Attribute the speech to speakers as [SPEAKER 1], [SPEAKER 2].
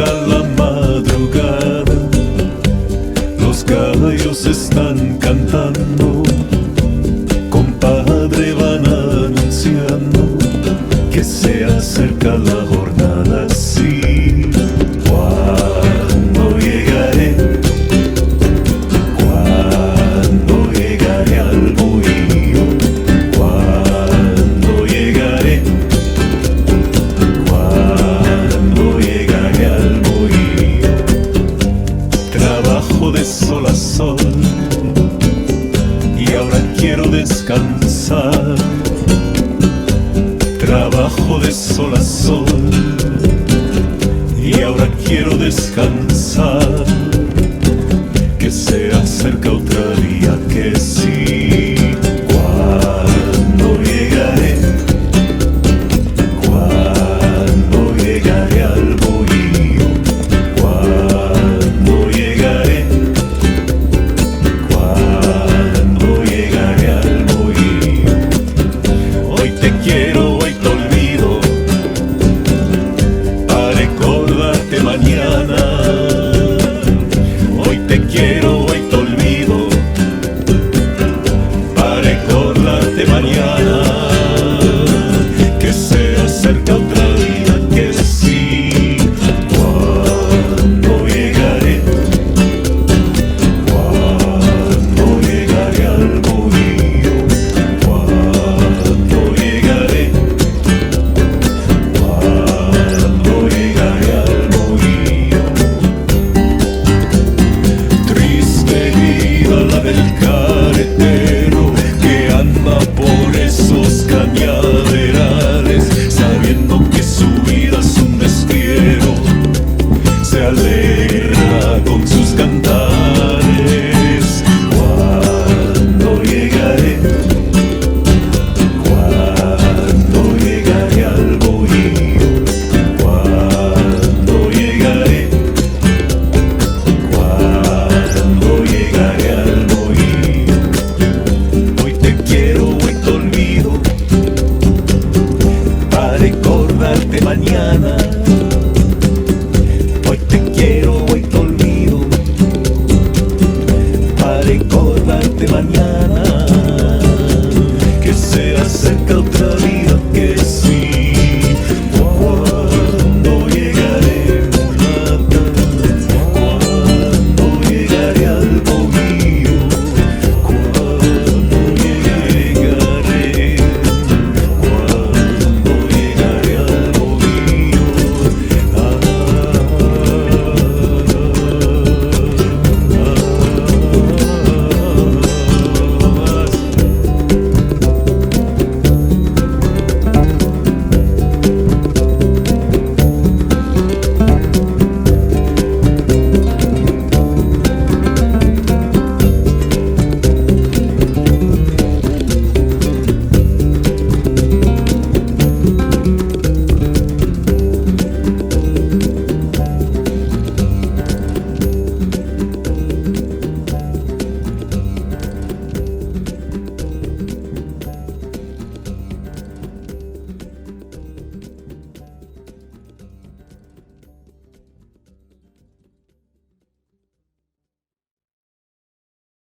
[SPEAKER 1] acerca la madrugada, los gallos están cantando, compadre, van anunciando que se acerca la jornada. Sí, cuando llegaré, cuando llegaré al bohío, cuando llegaré, cuando llegaré al bohío. Trabajo de sol a sol y ahora quiero descansar. Trabajo de sol a sol y ahora quiero descansar, que se acerca otro día que sí. Cuando llegaré, cuando llegaré al bohío, cuando llegaré, cuando llegaré al bohío. Hoy te quiero, hoy te olvido, para recordarte mañana. Hoy te quiero, hoy te olvido, para recordarte mañana, que se acerca otra vida que sí. Cuando llegaré, cuando llegaré al bohío, cuando llegaré, cuando llegaré al bohío. Triste vida la del carretero que anda por esos cañaverales, sabiendo que su vida es un destierro. Se alegra con sus cantares. Cuando llegaré, cuando llegaré al bohío, cuando llegaré, cuando llegaré al bohío. Hoy te quiero, hoy te olvido, para recordarte mañana. Hoy te quiero, hoy te olvido, para recordarte mañana.